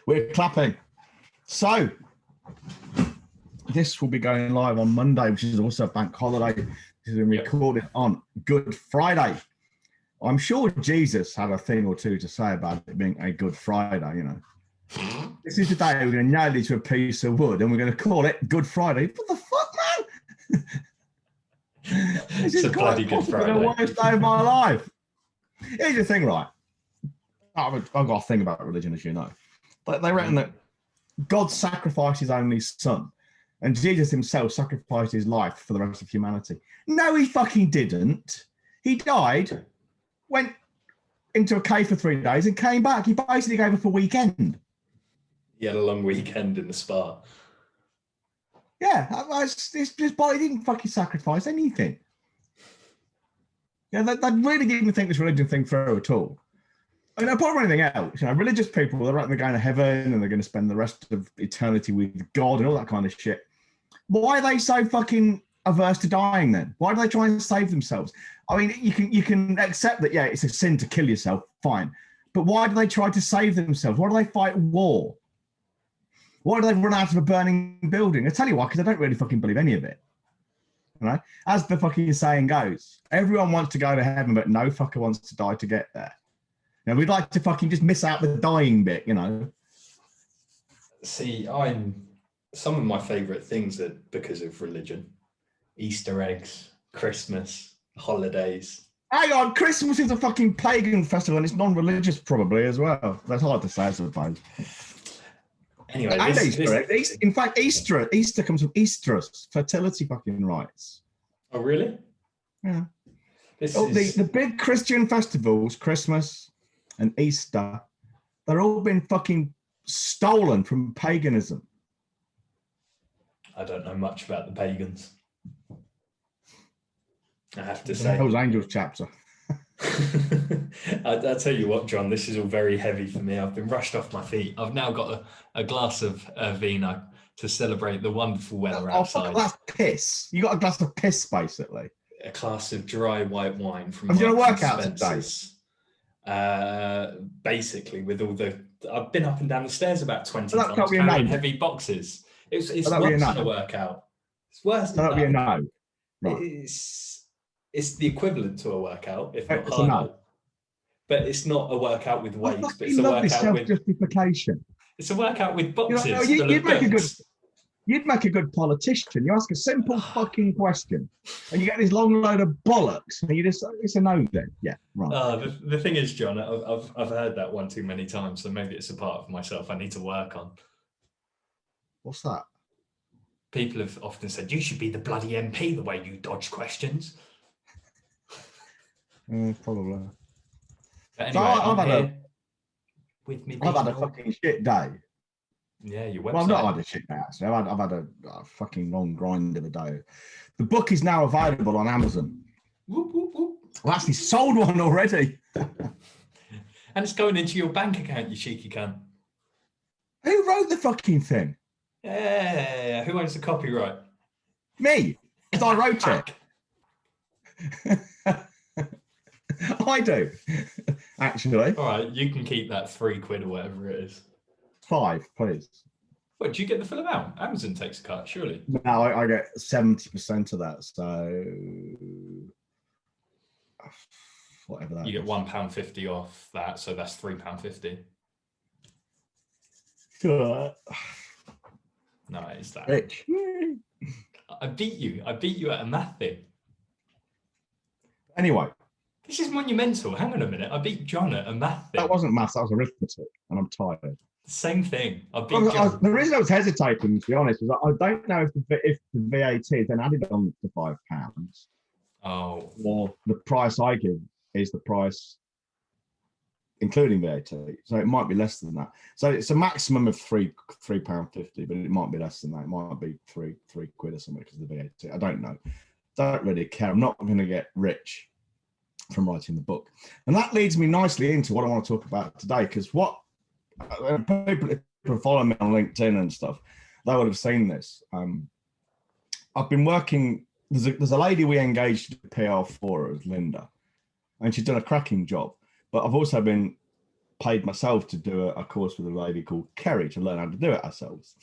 We're clapping. So, this will be going live on Monday, which is also a bank holiday. This has been recorded on Good Friday. I'm sure Jesus had a thing or two to say about it being a Good Friday, you know. This is the day we're going to nail it to a piece of wood and we're going to call it Good Friday. What the fuck, man? This is quite possibly the worst day of my life. Here's the thing, right? I've got a thing about religion, as you know. But they reckon that God sacrificed his only son and Jesus himself sacrificed his life for the rest of humanity. No, he fucking didn't. He died, went into a cave for 3 days and came back. He basically gave up a weekend. He had a long weekend in the spa. Yeah, his body didn't fucking sacrifice anything. Yeah, they really didn't think this religion thing through at all. I mean, apart from anything else, you know, religious people, they're going to heaven and they're going to spend the rest of eternity with God and all that kind of shit. Why are they so fucking averse to dying then? Why do they try and save themselves? I mean, you can accept that, yeah, it's a sin to kill yourself, fine. But why do they try to save themselves? Why do they fight war? Why do they run out of a burning building? I tell you why, because I don't really fucking believe any of it. Right? As the fucking saying goes, everyone wants to go to heaven, but no fucker wants to die to get there. Now, we'd like to fucking just miss out the dying bit, you know. See, some of my favourite things are because of religion. Easter eggs, Christmas, holidays. Hang on, Christmas is a fucking pagan festival and it's non-religious probably as well. That's hard to say, I suppose. Anyway, in fact, Easter comes from Easterus, fertility fucking rites. Oh, really? Yeah. The big Christian festivals, Christmas and Easter, they're all been fucking stolen from paganism. I don't know much about the pagans. I have to say. The Hell's Angels chapter. I'll tell you what, John, this is all very heavy for me. I've been rushed off my feet. I've now got a glass of vino to celebrate the wonderful weather outside. That's piss. You got a glass of piss, basically. A glass of dry white wine from I'm going to work out today. Basically, with all I've been up and down the stairs about 20 times carrying heavy boxes. It's worse than a workout. It's worse than that. No. Right. It's the equivalent to a workout, if not harder. But it's not a workout with weights, but it's a workout with justification. It's a workout with boxes. You'd make a good politician. You ask a simple fucking question, and you get this long load of bollocks, and it's a no then. Yeah, right. The thing is, John, I've heard that one too many times, so maybe it's a part of myself I need to work on. What's that? People have often said, you should be the bloody MP the way you dodge questions. Probably. But anyway, so I've had a fucking shit day. Yeah, your website. Well, I've not had a shit day, actually. I've had a fucking long grind of a day. The book is now available on Amazon. Whoop, whoop, whoop. I've actually sold one already. And it's going into your bank account, you cheeky cunt. Who wrote the fucking thing? Yeah, who owns the copyright? Me, because I wrote it. I do, actually. All right, you can keep that £3 or whatever it is. 5, please. What, do you get the full amount? Amazon takes a cut, surely. No, I get 70% of that, so whatever that. You get £1.50 off that, so that's £3.50. No, it's that. Rich. I beat you at a math thing. Anyway. This is monumental. Hang on a minute. I beat John at a math thing. That wasn't maths, that was arithmetic, and I'm tired. Same thing. I beat John. The reason I was hesitating, to be honest, was I don't know if the VAT is then added on to £5. Oh. Or the price I give is the price including VAT. So it might be less than that. So it's a maximum of £3.50, but it might be less than that. It might be three quid or something because of the VAT. I don't know. Don't really care. I'm not going to get rich from writing the book. And that leads me nicely into what I want to talk about today, because what people follow me on LinkedIn and stuff, they would have seen this. I've been working, there's a lady we engaged at PR for, it was Linda, and she's done a cracking job. But I've also been paid myself to do a course with a lady called Kerry to learn how to do it ourselves.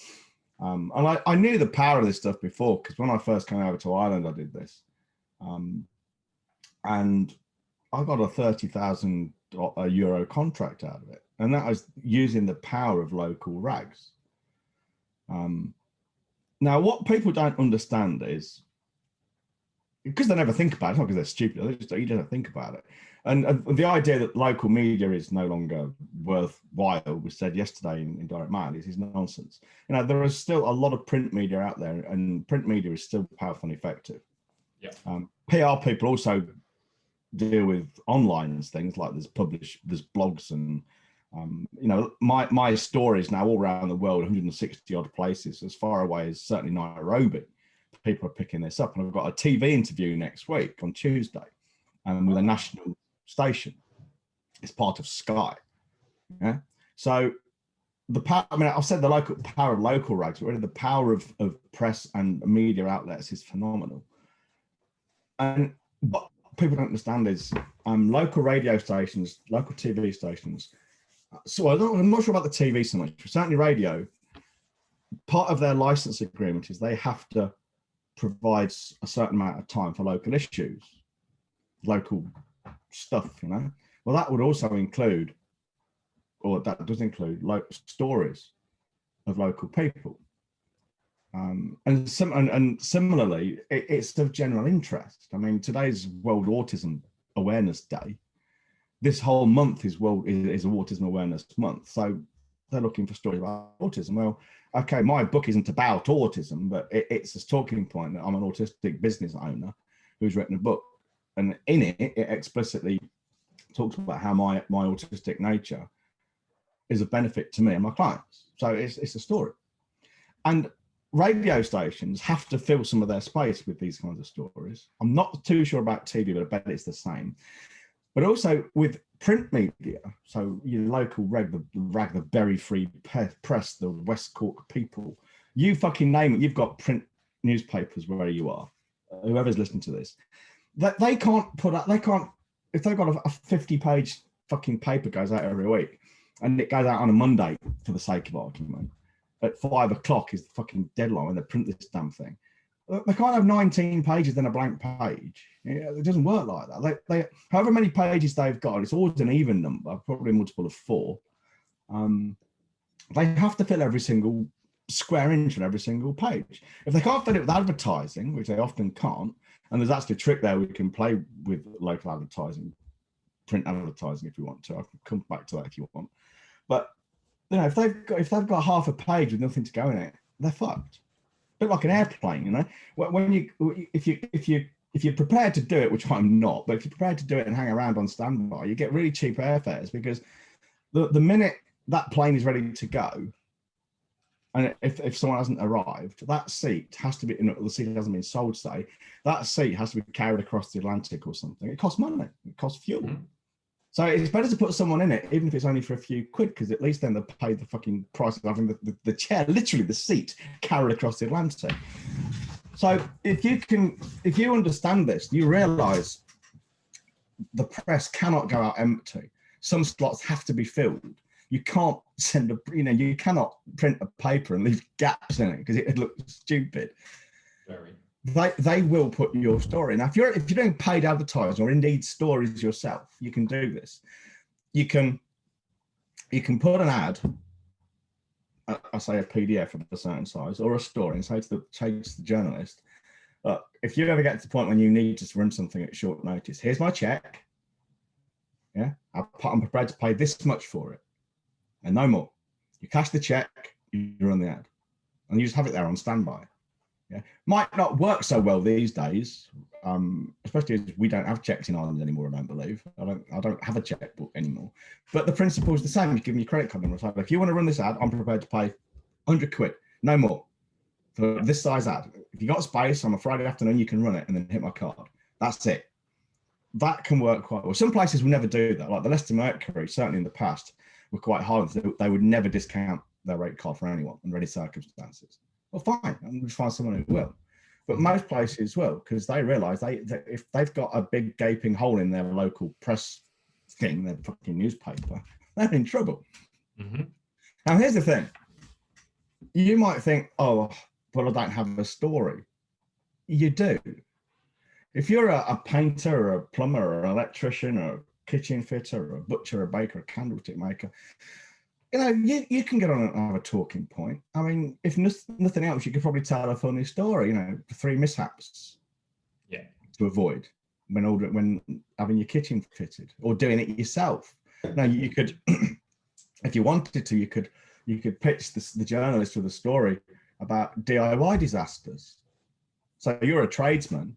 And I knew the power of this stuff before, because when I first came over to Ireland, I did this. And I got a 30,000 euro contract out of it. And that was using the power of local rags. Now, what people don't understand is, because they never think about it, it's not because they're stupid, you don't think about it. And the idea that local media is no longer worthwhile was said yesterday in Direct Mail is nonsense. You know, there is still a lot of print media out there, and print media is still powerful and effective. Yeah. PR people also deal with online things, like there's blogs and you know, my stories now all around the world, 160 odd places, as far away as certainly Nairobi. People are picking this up, and I've got a TV interview next week on Tuesday, with a national station. It's part of Sky. Yeah. So the power, I mean, I've said the power of local rags, but really the power of press and media outlets is phenomenal. And what people don't understand is local radio stations, local TV stations. So I'm not sure about the TV so much, but certainly radio, part of their license agreement is they have to provide a certain amount of time for local issues, local stuff, you know. Well, that would also include, or that does include, stories of local people. And similarly, it's of general interest. I mean, today's World Autism Awareness Day. This whole month is Autism Awareness Month. So they're looking for stories about autism. Well, okay, my book isn't about autism, but it's a talking point that I'm an autistic business owner who's written a book. And in it explicitly talks about how my autistic nature is of benefit to me and my clients. So it's a story. And radio stations have to fill some of their space with these kinds of stories. I'm not too sure about TV, but I bet it's the same. But also with print media, so your local rag, the Bury Free Press, the West Cork People, you fucking name it, you've got print newspapers where you are, whoever's listening to this, that they can't put up, if they've got a 50-page fucking paper goes out every week, and it goes out on a Monday, for the sake of argument, at 5 o'clock is the fucking deadline when they print this damn thing. They can't have 19 pages then a blank page. It doesn't work like that. They however many pages they've got, it's always an even number, probably a multiple of 4. They have to fill every single square inch on every single page. If they can't fill it with advertising, which they often can't, and there's actually a trick there, we can play with local advertising, print advertising if we want to. I can come back to that if you want. But you know, if they've got half a page with nothing to go in it, they're fucked. A bit like an airplane, you know. If you're prepared to do it, which I'm not, but if you're prepared to do it and hang around on standby, you get really cheap airfares, because the minute that plane is ready to go, and if someone hasn't arrived, that seat has to be, the seat hasn't been sold, say, that seat has to be carried across the Atlantic or something. It costs money. It costs fuel. Mm-hmm. So it's better to put someone in it, even if it's only for a few quid, because at least then they'll pay the fucking price of having the chair, literally the seat, carried across the Atlantic. So if you understand this, you realise the press cannot go out empty. Some slots have to be filled. You can't you cannot print a paper and leave gaps in it because it looks stupid. Very. They will put your story. Now, if you're doing paid advertising or indeed stories yourself, you can do this. You can put an ad, I say a PDF of a certain size or a story, and say to the journalist, if you ever get to the point when you need to run something at short notice, here's my check. Yeah, I'm prepared to pay this much for it, and no more. You cash the check, you run the ad, and you just have it there on standby. Yeah, might not work so well these days, especially as we don't have checks in Ireland anymore. I don't believe. I don't have a checkbook anymore. But the principle is the same. You give me your credit card number. So if you want to run this ad, I'm prepared to pay 100 quid, no more, for this size ad. If you got space on a Friday afternoon, you can run it and then hit my card. That's it. That can work quite well. Some places will never do that. Like the Leicester Mercury, certainly in the past, were quite hard. They would never discount their rate card for anyone in any circumstances. Well, fine, I'm going to find someone who will. But most places will, because they realise that if they've got a big gaping hole in their local press thing, their fucking newspaper, they're in trouble. Mm-hmm. Now, here's the thing. You might think, oh, but I don't have a story. You do. If you're a painter or a plumber or an electrician or a kitchen fitter or a butcher or a baker or a candlestick maker, you can get on and have a talking point. I mean, if nothing else, you could probably tell a funny story, 3 mishaps to avoid when having your kitchen fitted or doing it yourself. Now, you could, if you wanted to, you could pitch the journalist with a story about DIY disasters. So you're a tradesman,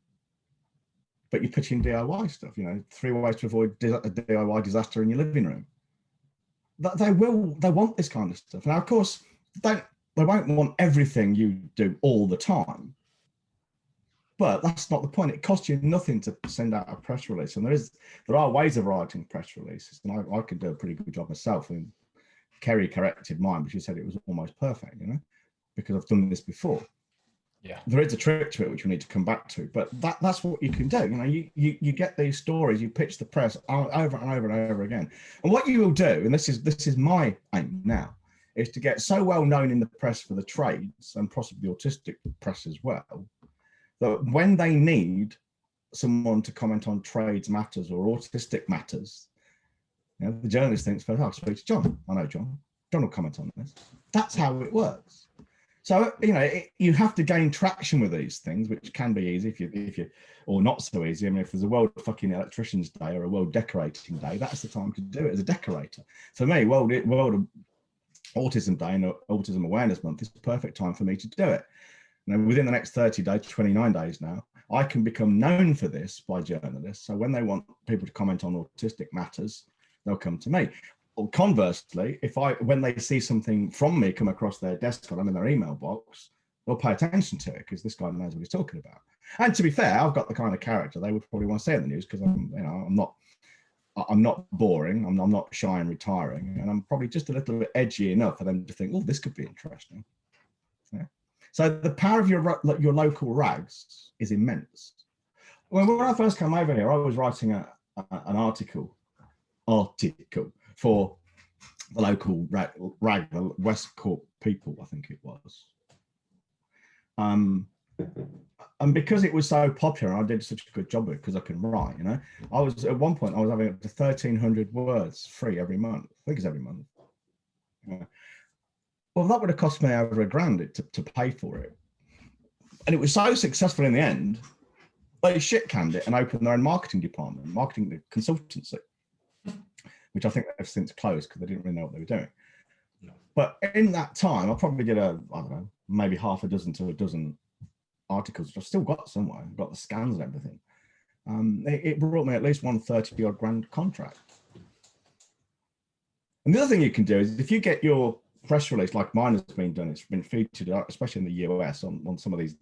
but you're pitching DIY stuff, 3 ways to avoid a DIY disaster in your living room. They want this kind of stuff. Now, of course, they won't want everything you do all the time, but that's not the point. It costs you nothing to send out a press release. And there are ways of writing press releases, and I could do a pretty good job myself. And Kerry corrected mine, but she said it was almost perfect, because I've done this before. Yeah, there is a trick to it which we need to come back to, but that's what you can do. You get these stories, you pitch the press over and over and over again, and what you will do, and this is my aim now, is to get so well known in the press for the trades and possibly autistic press as well, that when they need someone to comment on trades matters or autistic matters, the journalist thinks, "Oh, I'll speak to John. I know John. John will comment on this." That's how it works. So, you have to gain traction with these things, which can be easy if you, or not so easy. I mean, if there's a World fucking Electricians Day or a World Decorating Day, that's the time to do it as a decorator. For me, World Autism Day and Autism Awareness Month is the perfect time for me to do it. Within the next 30 days, 29 days now, I can become known for this by journalists. So when they want people to comment on autistic matters, they'll come to me. Or conversely, when they see something from me come across their desk or I'm in their email box, they'll pay attention to it because this guy knows what he's talking about. And to be fair, I've got the kind of character they would probably want to say in the news because I'm not boring, I'm not shy and retiring, and I'm probably just a little bit edgy enough for them to think, oh, this could be interesting. Yeah. So the power of your local rags is immense. When I first came over here, I was writing an article for the local rag, the West Cork People, I think it was. And because it was so popular, I did such a good job of it because I can write, I was at one point, I was having up to 1,300 words free every month. I think it's every month. Yeah. Well, that would have cost me over $1,000 to pay for it. And it was so successful in the end, they shit-canned it and opened their own marketing department, marketing consultancy, which I think they've since closed because they didn't really know what they were doing. No. But in that time, I probably did maybe half a dozen to a dozen articles, which I've still got somewhere. I've got the scans and everything. It brought me at least one 30-odd grand contract. And the other thing you can do is if you get your press release, like mine has been done, it's been featured, especially in the US, on some of these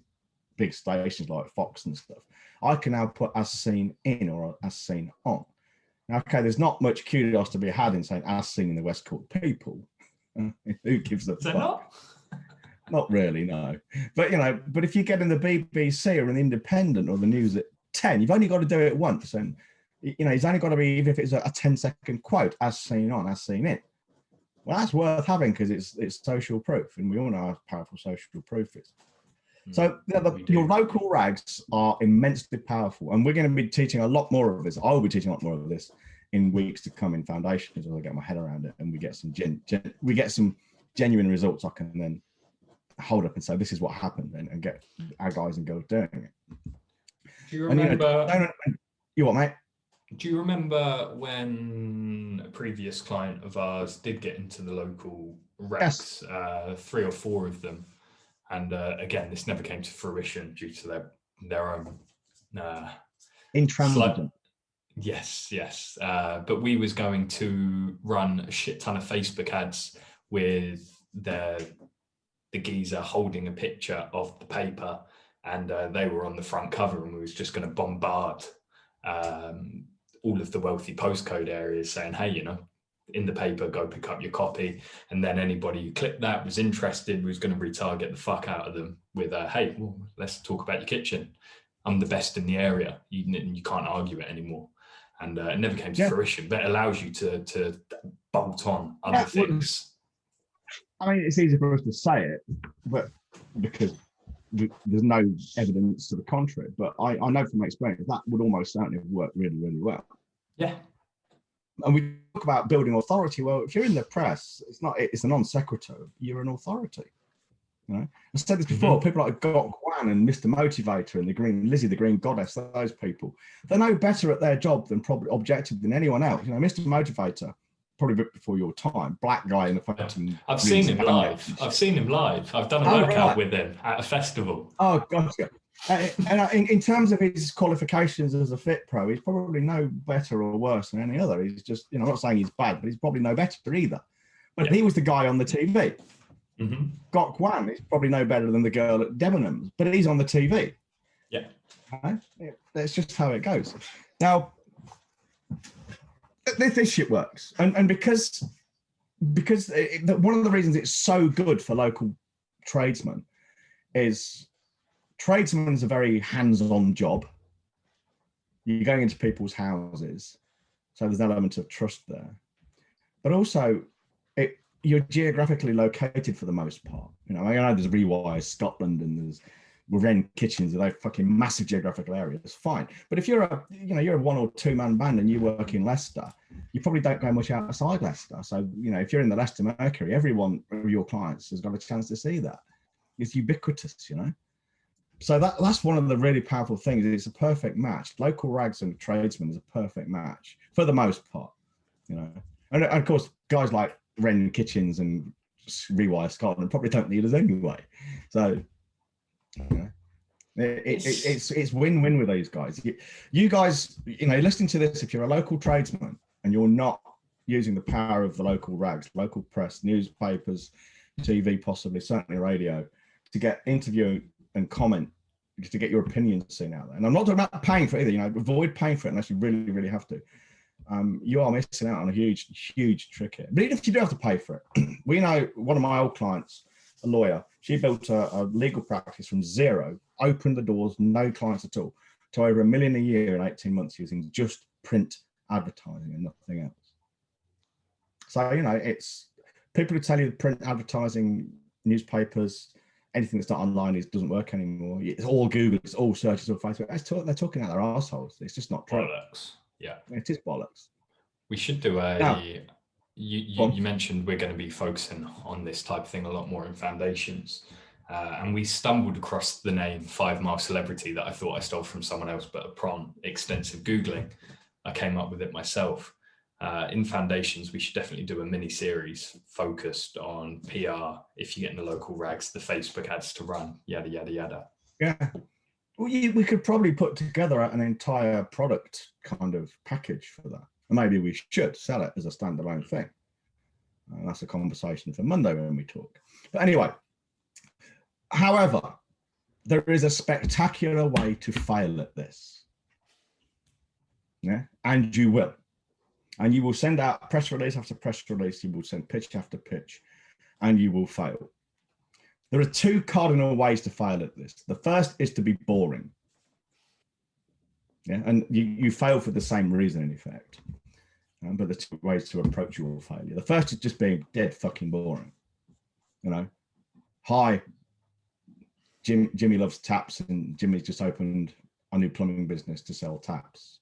big stations like Fox and stuff, I can now put as seen in or as seen on. Okay, there's not much kudos to be had in saying as seen in the West Cork People. Who gives a fuck? Not really, no. But if you get in the BBC or an Independent or the news at 10, you've only got to do it once. And, it's only got to be, even if it's a 10-second quote, as seen on, as seen in. Well, that's worth having because it's social proof. And we all know how powerful social proof is. So your local rags are immensely powerful, and we're going to be teaching a lot more of this. I will be teaching a lot more of this in weeks to come in Foundations as I get my head around it, and we get some genuine results I can then hold up and say this is what happened, and get our guys and girls doing it. Do you remember? You what, mate? Do you remember when a previous client of ours did get into the local rags? Yes. 3 or 4 of them. And again, this never came to fruition due to their own intransigent. Yes. But we was going to run a shit ton of Facebook ads with the geezer holding a picture of the paper, and they were on the front cover, and we was just going to bombard all of the wealthy postcode areas saying, hey, in the paper, go pick up your copy. And then anybody who clicked that was interested, was going to retarget the fuck out of them with hey, well, let's talk about your kitchen. I'm the best in the area. You can't argue it anymore. and it never came to fruition, but it allows you to bolt on other things. I mean, it's easy for us to say it, but because there's no evidence to the contrary. But I know from experience that would almost certainly work really, really well. Yeah. And we talk about building authority. Well, if you're in the press, it's a non sequitur. You're an authority. You know, I said this before. People like Gok Wan and Mr. Motivator and Lizzie, the Green Goddess, those people, they're no better at their job than probably objective than anyone else. You know, Mr. Motivator, probably a bit before your time, black guy in the fucking. I've seen him live. I've done a workout with him at a festival. Oh, gotcha. And in terms of his qualifications as a fit pro, he's probably no better or worse than any other. He's just, I'm not saying he's bad, but he's probably no better either. But he was the guy on the TV. Gok Wan is probably no better than the girl at Debenhams, but he's on the TV. Yeah. That's just how it goes. Now, this shit works. And because one of the reasons it's so good for local tradesmen is tradesmen is a very hands-on job. You're going into people's houses, so there's an element of trust there. But also, you're geographically located for the most part. You know, I know there's Rewire Scotland and there's Wren Kitchens, they're fucking massive geographical areas. Fine, but if you're a 1 or 2 man band and you work in Leicester, you probably don't go much outside Leicester. So if you're in the Leicester Mercury, every one of your clients has got a chance to see that. It's ubiquitous, So that's one of the really powerful things. It's a perfect match. Local rags and tradesmen is a perfect match for the most part, And of course, guys like Wren Kitchens and Rewire Scotland probably don't need us anyway. So it's win-win with these guys. You guys, listening to this, if you're a local tradesman and you're not using the power of the local rags, local press, newspapers, TV, possibly, certainly radio, to get interview and comment, to get your opinions seen out there. And I'm not talking about paying for it either. Avoid paying for it unless you really, really have to. You are missing out on a huge, huge trick here. But even if you do have to pay for it, we know one of my old clients, a lawyer, she built a legal practice from zero, opened the doors, no clients at all, to over $1 million a year in 18 months using just print advertising and nothing else. So, it's people who tell you the print advertising, newspapers, anything that's not online doesn't work anymore. It's all Google, it's all searches on Facebook. They're talking out their assholes. It's just not true. Bollocks. Yeah, it is bollocks. We should do you mentioned we're going to be focusing on this type of thing a lot more in foundations, and we stumbled across the name 5 Mile Celebrity that I thought I stole from someone else, but upon extensive Googling, I came up with it myself. In foundations, we should definitely do a mini series focused on PR. If you get in the local rags, the Facebook ads to run, yada yada yada. Yeah. Well, we could probably put together an entire product kind of package for that. And maybe we should sell it as a standalone thing. And that's a conversation for Monday when we talk. But anyway, however, there is a spectacular way to fail at this. Yeah, and you will. And you will send out press release after press release. You will send pitch after pitch, and you will fail. There are 2 cardinal ways to fail at this. The first is to be boring. Yeah, and you fail for the same reason, in effect. But there's 2 ways to approach your failure. The first is just being dead fucking boring. Hi, Jimmy loves taps, and Jimmy's just opened a new plumbing business to sell taps.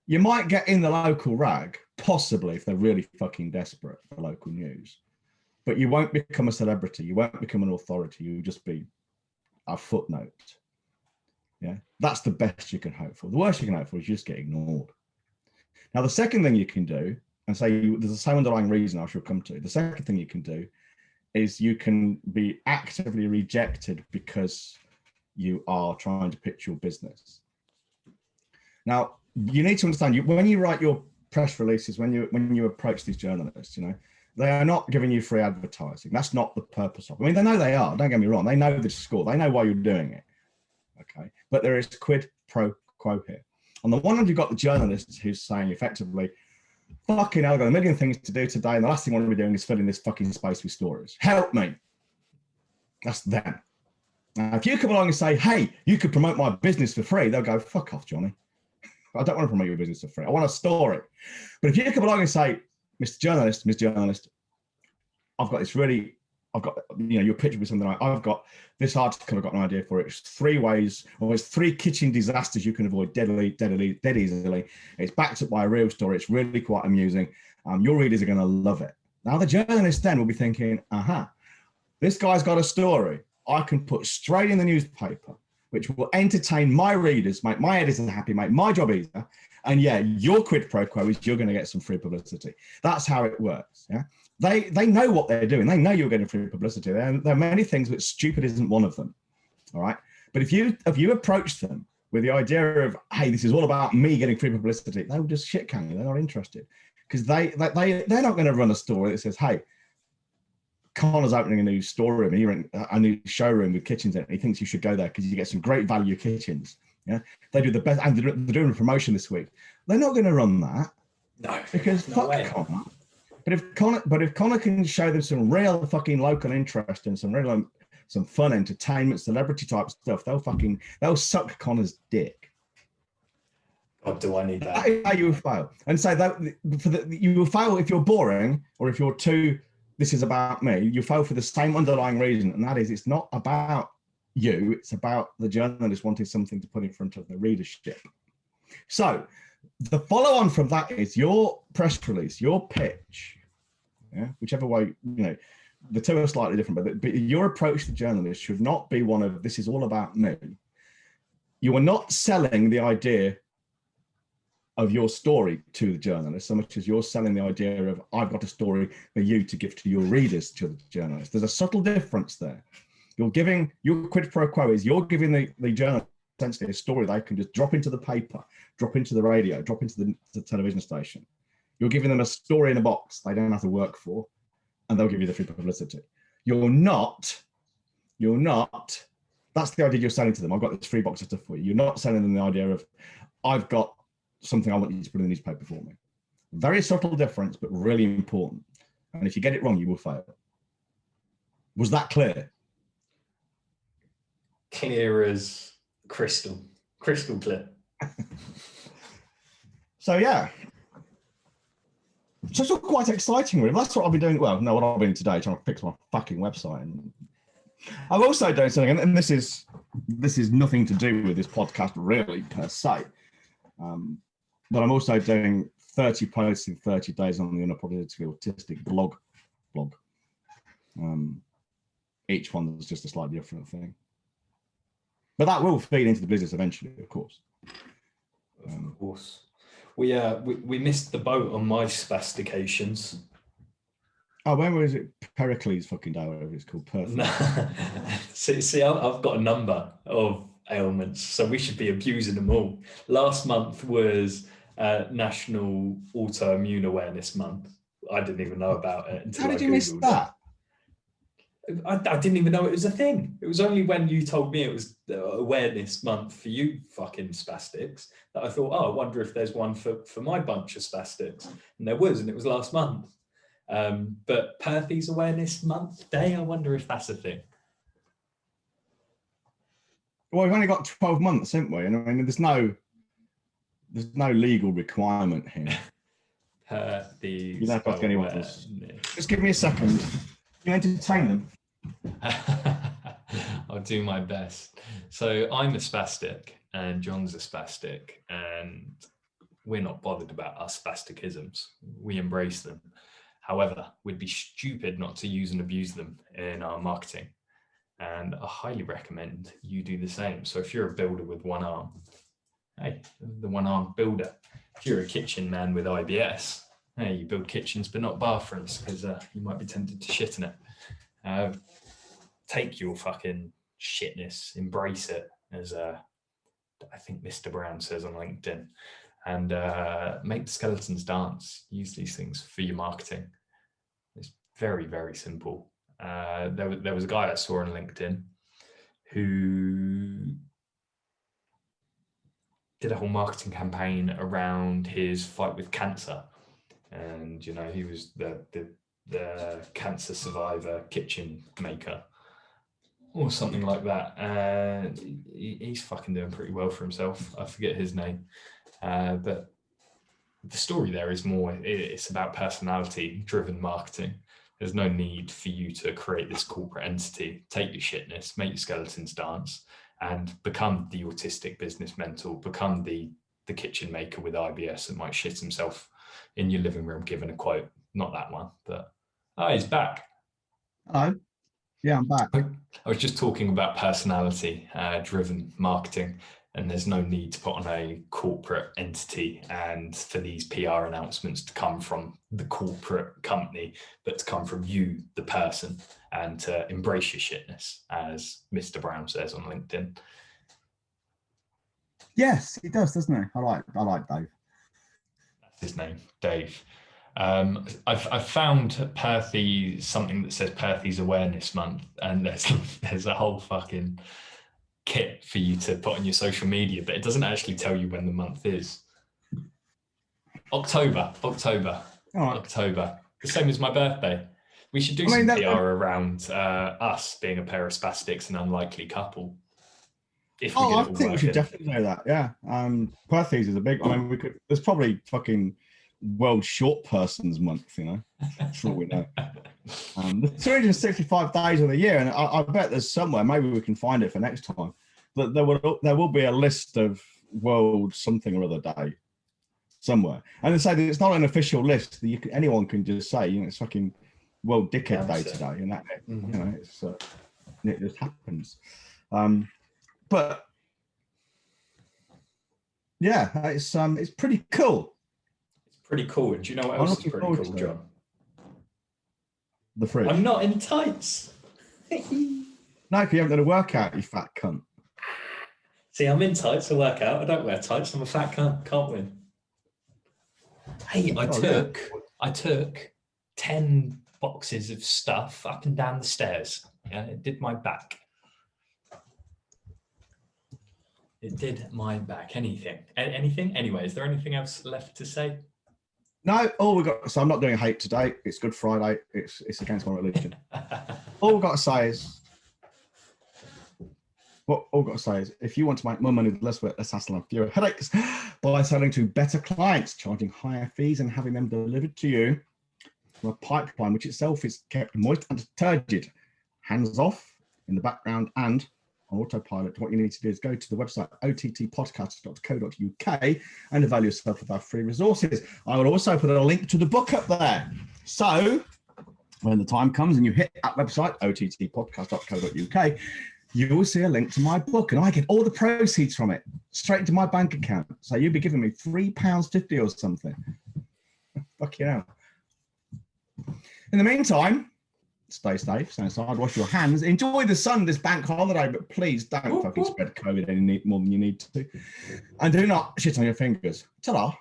You might get in the local rag, possibly if they're really fucking desperate for local news. But you won't become a celebrity. You won't become an authority. You'll just be a footnote. Yeah, that's the best you can hope for. The worst you can hope for is you just get ignored. Now, the second thing you can do, and say there's the same underlying reason I shall come to. The second thing you can do is you can be actively rejected because you are trying to pitch your business. Now, you need to understand, when you write your press releases, when you approach these journalists, they are not giving you free advertising. That's not the purpose of it. I mean, they know they are, don't get me wrong. They know the score. They know why you're doing it. Okay. But there is quid pro quo here. On the one hand, you've got the journalist who's saying effectively, fucking hell, I've got a million things to do today, and the last thing I want to be doing is filling this fucking space with stories. Help me. That's them. Now, if you come along and say, hey, you could promote my business for free, they'll go, fuck off, Johnny. I don't want to promote your business for free. I want a story. But if you come along and say, Mr. Journalist, Ms. Journalist, I've got this really, your picture with something like, I've got this article, I've got an idea for it. It's 3 ways, or it's 3 kitchen disasters you can avoid dead easily. It's backed up by a real story. It's really quite amusing. Your readers are going to love it. Now, the journalist then will be thinking, this guy's got a story I can put straight in the newspaper, which will entertain my readers, make my editors happy, make my job easier. And yeah, your quid pro quo is you're going to get some free publicity. That's how it works. Yeah, they know what they're doing. They know you're getting free publicity. There are many things, but stupid isn't one of them. All right. But if you approach them with the idea of, hey, this is all about me getting free publicity, they will just shit can you. They're not interested, because they're not going to run a story that says, hey, Connor's opening a new storeroom, a new showroom with kitchens in it. He thinks you should go there because you get some great value kitchens. Yeah, they do the best, and they're doing a promotion this week. They're not going to run that. No, because fuck Connor. But if Connor can show them some real fucking local interest and some fun entertainment, celebrity type stuff, they'll suck Connor's dick. God, do I need that? That is how you will fail. And so you will fail if you're boring, or if you're too, this is about me. You fail for the same underlying reason, and that is it's not about you, it's about the journalist wanting something to put in front of the readership. So the follow on from that is your press release, your pitch, whichever way, the two are slightly different, but your approach to the journalist should not be one of, this is all about me. You are not selling the idea of your story to the journalist so much as you're selling the idea of, I've got a story for you to give to your readers, to the journalist. There's a subtle difference there. You're giving, your quid pro quo is you're giving the journalist essentially a story they can just drop into the paper, drop into the radio, drop into the television station. You're giving them a story in a box they don't have to work for, and they'll give you the free publicity. You're not, that's the idea you're selling to them. I've got this free box of stuff for you. You're not selling them the idea of, I've got something I want you to put in the newspaper for me. Very subtle difference, but really important. And if you get it wrong, you will fail. Was that clear? Clear as crystal clear. So yeah, so it's all quite exciting, really. That's what I've been doing. Well, no, what I've been doing today, trying to fix my fucking website. And I've also done something, and this is nothing to do with this podcast really per se, but I'm also doing 30 posts in 30 days on the Unapologetically Autistic blog. Each one is just a slightly different thing. But that will feed into the business eventually, of course. Of course. We missed the boat on my spastications. Oh, when was it? Pericles fucking day, whatever it's called. Perfect. See, I've got a number of ailments, so we should be abusing them all. Last month was National Autoimmune Awareness Month. I didn't even know about it until How did you miss that? I didn't even know it was a thing. It was only when you told me it was the awareness month for you fucking spastics that I thought, I wonder if there's one for my bunch of spastics. And there was, and it was last month. But Perthes Awareness Month Day, I wonder if that's a thing. Well, we've only got 12 months, haven't we? And I mean, there's no legal requirement here. Perthes. You don't have to anyone else. Just give me a second. You entertain them. I'll do my best. So I'm a spastic and John's a spastic, and we're not bothered about our spasticisms. We embrace them. However, we'd be stupid not to use and abuse them in our marketing. And I highly recommend you do the same. So if you're a builder with one arm, hey, the one-armed builder. If you're a kitchen man with IBS, hey, you build kitchens but not bathrooms, because you might be tempted to shit in it. Take your fucking shitness, embrace it, as I think Mr. Brown says on LinkedIn, and make the skeletons dance. Use these things for your marketing. It's very, very simple. There was a guy I saw on LinkedIn who did a whole marketing campaign around his fight with cancer. And, he was the cancer survivor kitchen maker or something like that. And he's fucking doing pretty well for himself. I forget his name. But the story there is more, it's about personality driven marketing. There's no need for you to create this corporate entity, take your shitness, make your skeletons dance, and become the autistic business mentor, become the kitchen maker with IBS that might shit himself in your living room giving a quote. Not that one, but he's back. Hello. Yeah, I'm back. I was just talking about personality driven marketing, and there's no need to put on a corporate entity and for these PR announcements to come from the corporate company, but to come from you, the person, and to embrace your shitness, as Mr. Brown says on LinkedIn. Yes, he does, doesn't he? I like Dave. That's his name, Dave. I've found Perthy, something that says Perthy's Awareness Month, and there's a whole fucking kit for you to put on your social media, but it doesn't actually tell you when the month is. October. October. The same as my birthday. We should do some PR around us being a pair of spastics and unlikely couple. If we I think we should definitely know that. Yeah. Perthy's is a big. I mean, there's probably fucking World Short Persons Month, you know. That's all we know. There's 365 days of the year, and I bet there's somewhere, maybe we can find it for next time, that there will be a list of World something or other day somewhere. And they say that it's not an official list that anyone can just say, you know, it's fucking World Dickhead Day today, and that, you know, it just happens. But yeah, it's pretty cool. Pretty cool. And do you know what else is pretty cool, John? The fridge. I'm not in tights. No, because you haven't done a workout, you fat cunt. See, I'm in tights to work out. I don't wear tights. I'm a fat cunt. Can't win. Hey, I took 10 boxes of stuff up and down the stairs. Yeah, it did my back. It did my back. Anything? Anyway, is there anything else left to say? No, all we got. So I'm not doing hate today. It's Good Friday. It's against my religion. All we've got to say is, if you want to make more money with less work, less hassle and fewer headaches by selling to better clients, charging higher fees and having them delivered to you from a pipeline which itself is kept moist and turgid, hands off in the background and on autopilot, what you need to do is go to the website ottpodcast.co.uk and avail yourself of our free resources. I will also put a link to the book up there. So when the time comes and you hit that website, ottpodcast.co.uk, you will see a link to my book, and I get all the proceeds from it straight into my bank account. So you'll be giving me £3.50 or something. Fuck you know. In the meantime, stay safe, stay inside, wash your hands, enjoy the sun this bank holiday, but please don't fucking spread COVID any more than you need to. And do not shit on your fingers. Ta-da.